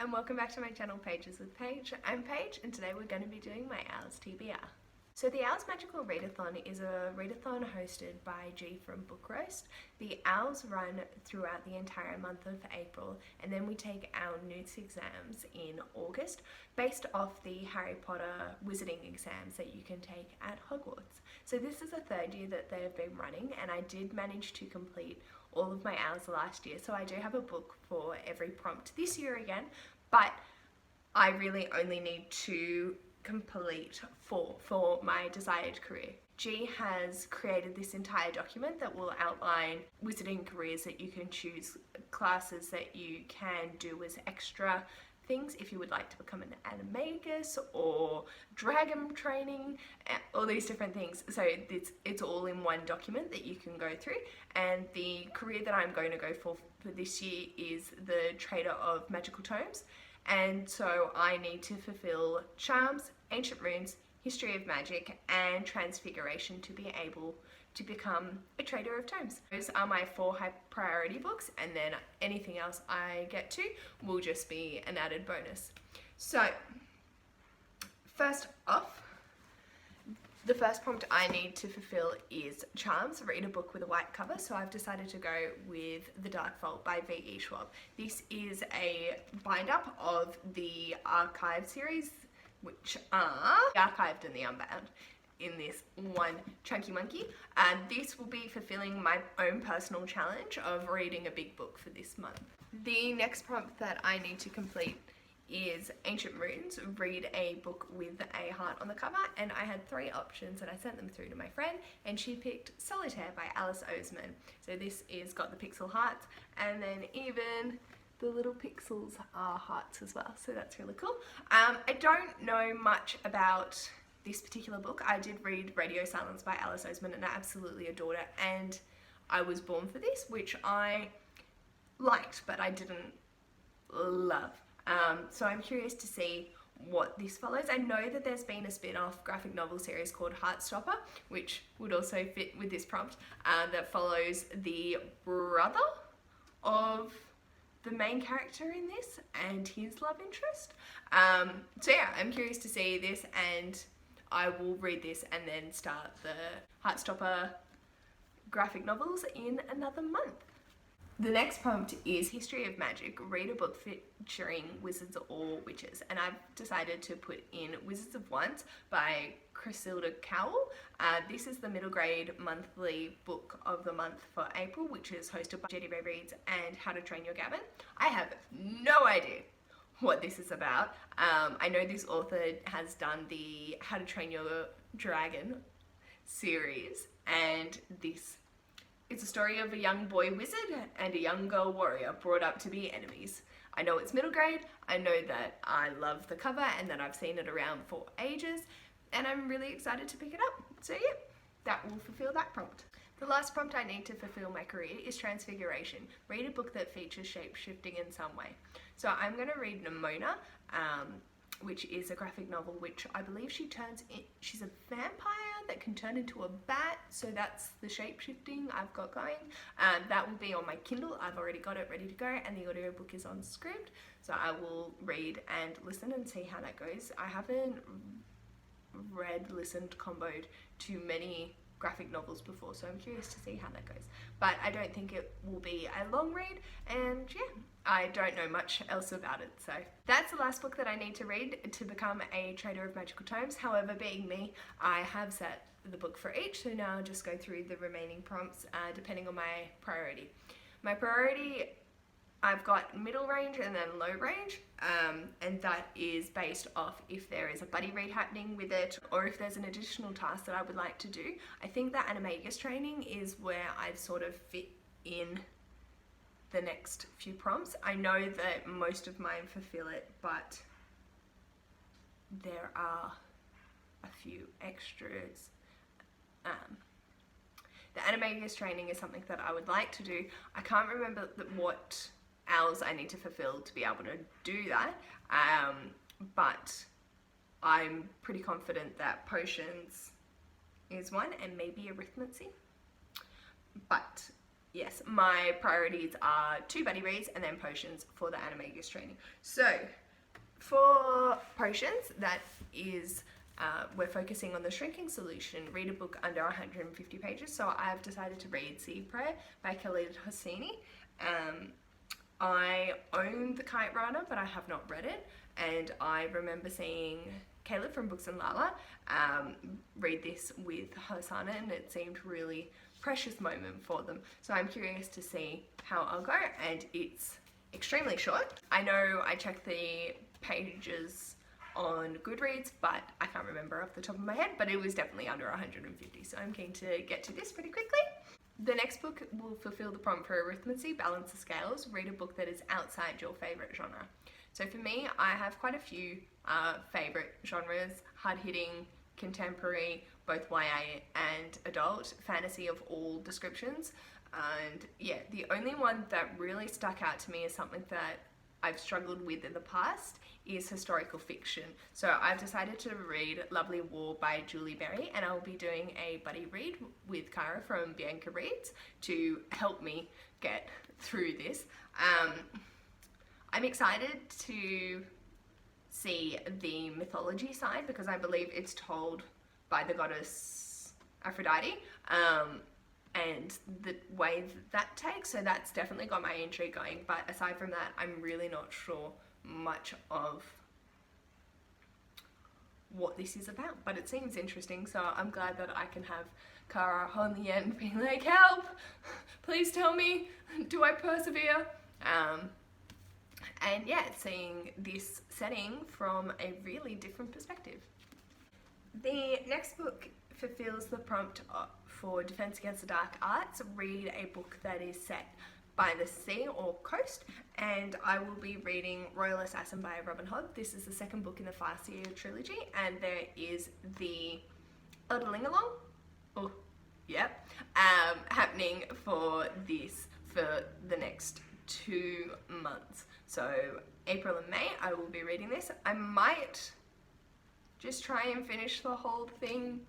and welcome back to my channel Pages with Paige. I'm Paige and today we're going to be doing my Owls TBR. So the Owls Magical Readathon is a readathon hosted by G from Book Roast. The Owls run throughout the entire month of April and then we take our NEWTs exams in August based off the Harry Potter wizarding exams that you can take at Hogwarts. So this is the third year that they've been running and I did manage to complete all of my Owls last year, so I do have a book for every prompt this year again, but I really only need to complete 4 for my desired career. G has created this entire document that will outline wizarding careers that you can choose, classes that you can do as extra things if you would like to become an animagus or dragon training, all these different things. So it's all in one document that you can go through, and the career that I'm going to go for this year is the trader of magical tomes. And so I need to fulfill charms, ancient runes, history of magic and transfiguration to be able to become a trader of tomes. Those are my 4 high priority books, and then anything else I get to will just be an added bonus. So first off, the first prompt I need to fulfill is charms, read a book with a white cover, so I've decided to go with The Dark Vault by V.E. Schwab. This is a bind up of the Archive series, which are the Archived and the Unbound in this one chunky monkey. And this will be fulfilling my own personal challenge of reading a big book for this month. The next prompt that I need to complete is Ancient Runes, read a book with a heart on the cover, and I had 3 options and I sent them through to my friend and she picked Solitaire by Alice Oseman. So this is got the pixel hearts and then even the little pixels are hearts as well, so that's really cool. I don't know much about this particular book. I did read Radio Silence by Alice Oseman and I absolutely adored it, and I was born for this, which I liked but I didn't love. So I'm curious to see what this follows. I know that there's been a spin-off graphic novel series called Heartstopper, which would also fit with this prompt, that follows the brother of the main character in this and his love interest. So yeah, I'm curious to see this, and I will read this and then start the Heartstopper graphic novels in another month. The next prompt is History of Magic, read a book featuring wizards or witches, and I've decided to put in Wizards of Once by Cressida Cowell. This is the middle grade monthly book of the month for April, which is hosted by Jadeyraereads and How to Train Your Gavin. I have no idea what this is about. I know this author has done the How to Train Your Dragon series, and it's a story of a young boy wizard and a young girl warrior brought up to be enemies. I know it's middle grade, I know that I love the cover and that I've seen it around for ages, and I'm really excited to pick it up. So yeah, that will fulfill that prompt. The last prompt I need to fulfill my career is Transfiguration, read a book that features shape-shifting in some way. So I'm going to read Nimona, which is a graphic novel which I believe she's a vampire that can turn into a bat, so that's the shape-shifting I've got going. That will be on my Kindle. I've already got it ready to go, and the audiobook is on script, so I will read and listen and see how that goes. I haven't read, listened, comboed to many graphic novels before, so I'm curious to see how that goes, but I don't think it will be a long read, and yeah, I don't know much else about it. So that's the last book that I need to read to become a trader of magical tomes. However, being me, I have set the book for each, so now I'll just go through the remaining prompts depending on my priority. My priority, I've got middle range and then low range, and that is based off if there is a buddy read happening with it or if there's an additional task that I would like to do. I think that animagus training is where I've sort of fit in the next few prompts. I know that most of mine fulfill it, but there are a few extras. The animagus training is something that I would like to do. I can't remember what Owls I need to fulfill to be able to do that, but I'm pretty confident that potions is one, and maybe arithmancy. But yes, my priorities are 2 buddy reads and then potions for the Animagus training. So for potions, that is, we're focusing on the shrinking solution, read a book under 150 pages. So I've decided to read Seed Prayer by Khalid Hosseini. I own The Kite Runner, but I have not read it. And I remember seeing Caleb from Books and Lala read this with Hosanna, and it seemed really precious moment for them. So I'm curious to see how I'll go, and it's extremely short. I know I checked the pages on Goodreads, but I can't remember off the top of my head, but it was definitely under 150, so I'm keen to get to this pretty quickly. The next book will fulfill the prompt for arithmancy, balance the scales, read a book that is outside your favourite genre. So for me, I have quite a few favourite genres: hard-hitting, contemporary, both YA and adult, fantasy of all descriptions. And yeah, the only one that really stuck out to me as something that I've struggled with in the past is historical fiction. So I've decided to read Lovely War by Julie Berry, and I'll be doing a buddy read with Cara from Biancareads to help me get through this. I'm excited to see the mythology side because I believe it's told by the goddess Aphrodite, and the way that takes, so that's definitely got my intrigue going. But aside from that, I'm really not sure much of what this is about, but it seems interesting, so I'm glad that I can have Cara on the end being like, help, please tell me, do I persevere? And yeah, seeing this setting from a really different perspective. The next book fulfills the prompt for Defense Against the Dark Arts. Read a book that is set by the sea or coast, and I will be reading Royal Assassin by Robin Hood. This is the second book in the Farseer trilogy, and there is the Elderling Along, happening for this for the next 2 months. So April and May, I will be reading this. I might just try and finish the whole thing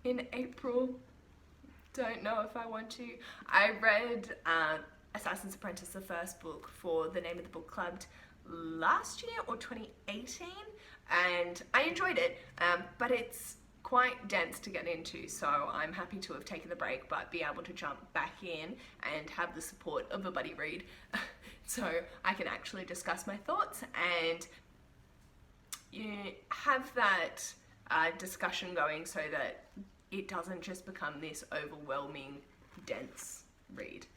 in April. Don't know if I want to. I read Assassin's Apprentice, the first book, for the Name of the Book Club last year or 2018, and I enjoyed it, but it's quite dense to get into, so I'm happy to have taken the break but be able to jump back in and have the support of a buddy read so I can actually discuss my thoughts and have that discussion going so that it doesn't just become this overwhelming, dense read.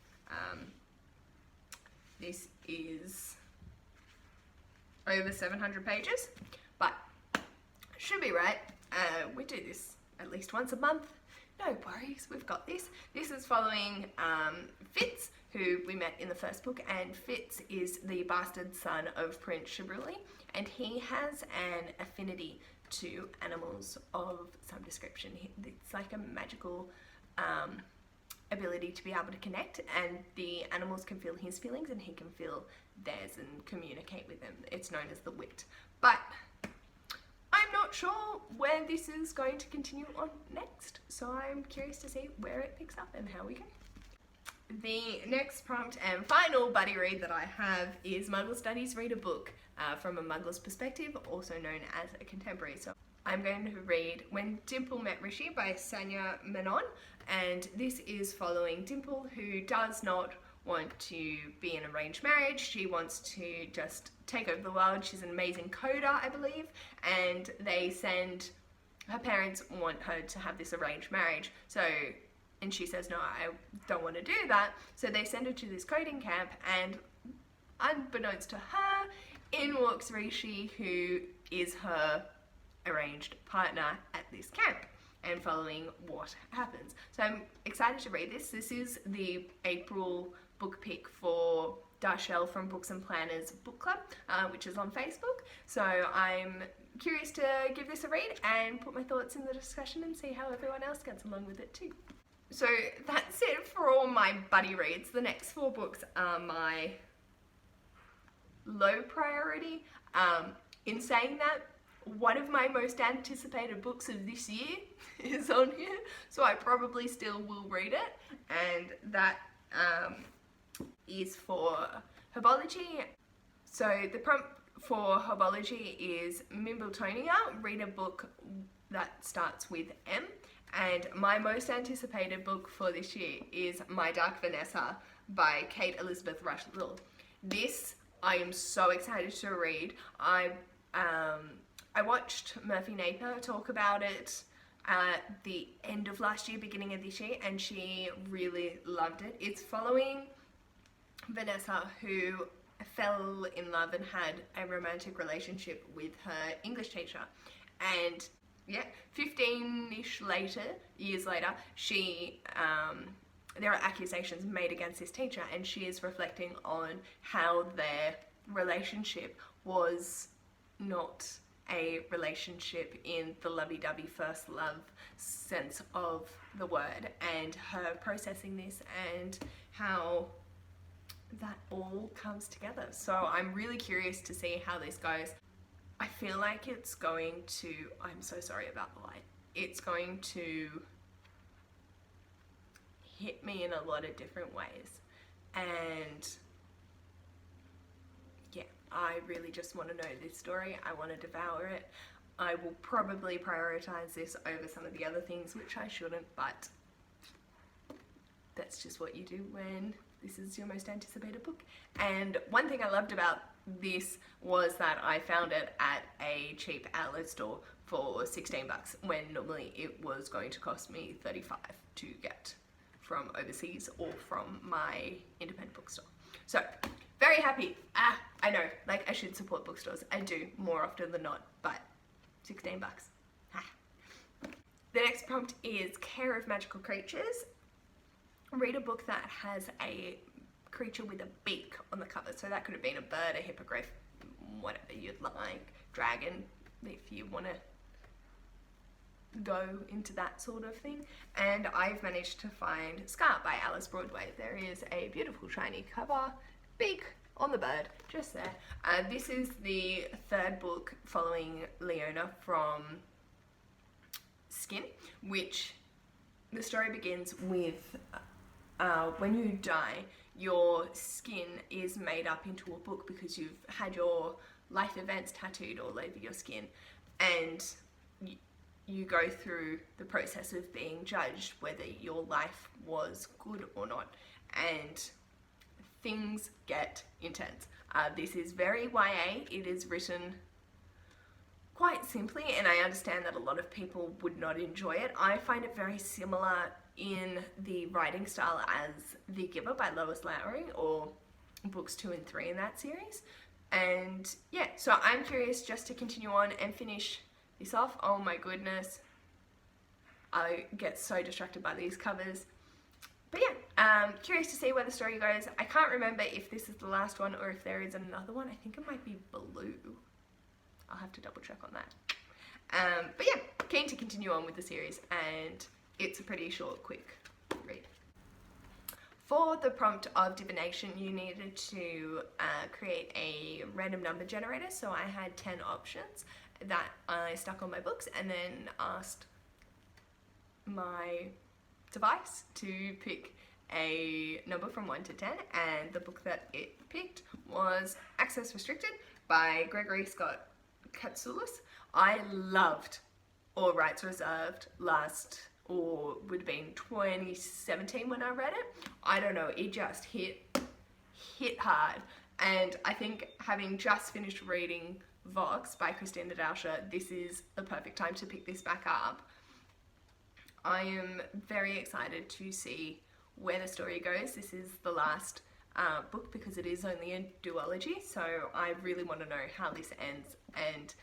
This is over 700 pages, but should be right. We do this at least once a month. No worries, we've got this. This is following Fitz, who we met in the first book, and Fitz is the bastard son of Prince Shibruli, and he has an affinity to animals of some description. It's like a magical ability to be able to connect, and the animals can feel his feelings and he can feel theirs and communicate with them. It's known as the wit. But I'm not sure where this is going to continue on next, so I'm curious to see where it picks up and how we go. The next prompt and final buddy read that I have is Muggle Studies Read a Book from a Muggler's Perspective, also known as a contemporary. So I'm going to read When Dimple Met Rishi by Sanya Menon, and this is following Dimple, who does not want to be in arranged marriage. She wants to just take over the world. She's an amazing coder, I believe, and her parents want her to have this arranged marriage. And she says, no, I don't want to do that. So they send her to this coding camp, and unbeknownst to her, in walks Rishi, who is her arranged partner at this camp, and following what happens. So I'm excited to read this. This is the April book pick for Darshell from Books and Planners Book Club, which is on Facebook. So I'm curious to give this a read and put my thoughts in the discussion and see how everyone else gets along with it too. So that's it for all my buddy reads. The next 4 books are my low priority. In saying that, one of my most anticipated books of this year is on here, so I probably still will read it, and that is for Herbology. So the prompt for Herbology is Mimbletonia, read a book that starts with M. And my most anticipated book for this year is My Dark Vanessa by Kate Elizabeth Russell. This I am so excited to read. I watched Murphy Napier talk about it at the end of last year, beginning of this year, and she really loved it. It's following Vanessa, who fell in love and had a romantic relationship with her English teacher, and yeah, 15-ish years later, she there are accusations made against this teacher, and she is reflecting on how their relationship was not a relationship in the lovey-dovey first love sense of the word, and her processing this and how that all comes together. So I'm really curious to see how this goes. I feel like it's going to, I'm so sorry about the light, it's going to hit me in a lot of different ways, and yeah, I really just want to know this story. I want to devour it. I will probably prioritize this over some of the other things, which I shouldn't, but that's just what you do when this is your most anticipated book. And one thing I loved about this was that I found it at a cheap outlet store for 16 bucks, when normally it was going to cost me 35 to get from overseas or from my independent bookstore. So very happy. I know, like, I should support bookstores. I do more often than not, but 16 bucks. The next prompt is Care of Magical Creatures. Read a book that has a creature with a beak on the cover. So that could have been a bird, a hippogriff, whatever you'd like, dragon, if you want to go into that sort of thing. And I've managed to find Scar by Alice Broadway. There is a beautiful shiny cover, beak on the bird, just there. This is the third book following Leona from Skin, which the story begins with when you die, your skin is made up into a book because you've had your life events tattooed all over your skin, and you go through the process of being judged whether your life was good or not, and things get intense. This is very YA. It is written quite simply, and I understand that a lot of people would not enjoy it. I find it very similar in the writing style as The Giver by Lois Lowry, or books 2 and 3 in that series. And yeah, so I'm curious just to continue on and finish this off. Oh my goodness, I get so distracted by these covers. But yeah, curious to see where the story goes. I can't remember if this is the last one or if there is another one. I think it might be blue. I'll have to double check on that. But yeah, keen to continue on with the series, and it's a pretty short, quick read. For the prompt of divination, you needed to create a random number generator. So I had 10 options that I stuck on my books, and then asked my device to pick a number from 1 to 10, and the book that it picked was Access Restricted by Gregory Scott Katsoulis. I loved All Rights Reserved or would have been 2017 when I read it. I don't know, it just hit hard. And I think, having just finished reading Vox by Christina Dauscher, this is the perfect time to pick this back up. I am very excited to see where the story goes. This is the last book because it is only a duology, so I really want to know how this ends. And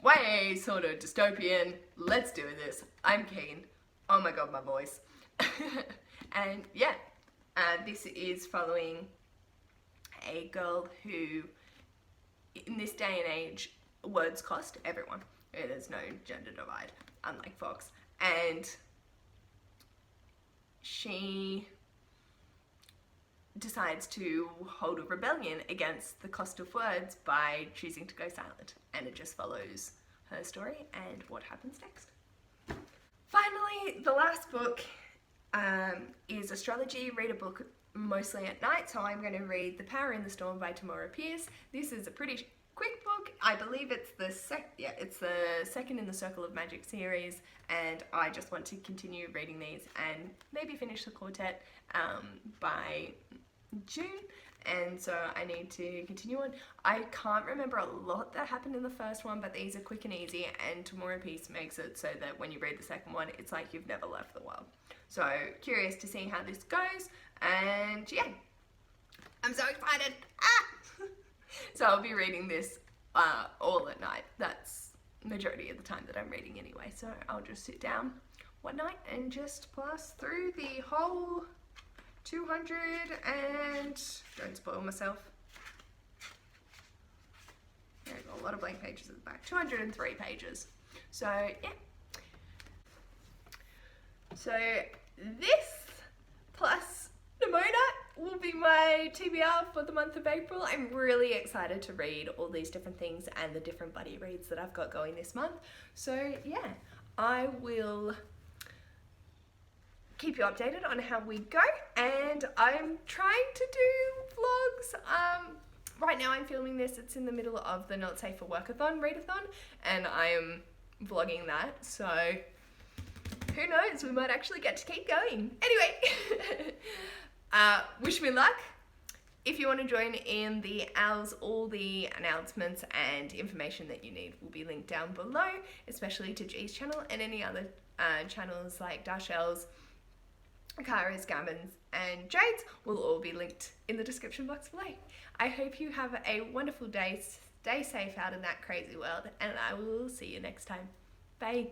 way sort of dystopian, let's do this. I'm keen. Oh my god, my voice. And yeah, this is following a girl who, in this day and age, words cost everyone. There's no gender divide, unlike Fox. And she decides to hold a rebellion against the cost of words by choosing to go silent. And it just follows her story and what happens next. Finally, the last book is Astrology. Read a book mostly at night, so I'm going to read The Power in the Storm by Tamora Pierce. This is a pretty quick book. I believe it's the second in the Circle of Magic series, and I just want to continue reading these and maybe finish the quartet by June, and so I need to continue on. I can't remember a lot that happened in the first one, but these are quick and easy, and Tamora Pierce makes it so that when you read the second one, it's like you've never left the world. So curious to see how this goes, and yeah, I'm so excited. So I'll be reading this all at night. That's the majority of the time that I'm reading anyway, so I'll just sit down one night and just blast through the whole 200 and don't spoil myself. There's a lot of blank pages at the back. 203 pages. So yeah. So this plus Nimona will be my TBR for the month of April. I'm really excited to read all these different things and the different buddy reads that I've got going this month. So yeah, I will keep you updated on how we go, and I'm trying to do vlogs. Right now I'm filming this, it's in the middle of the Not Safe for Workathon readathon, and I am vlogging that, so who knows, we might actually get to keep going. Anyway, wish me luck. If you want to join in the owls, all the announcements and information that you need will be linked down below, especially to G's channel and any other channels like Dashel's, Kara's, Gavin's and Jade's will all be linked in the description box below. I hope you have a wonderful day. Stay safe out in that crazy world, and I will see you next time. Bye.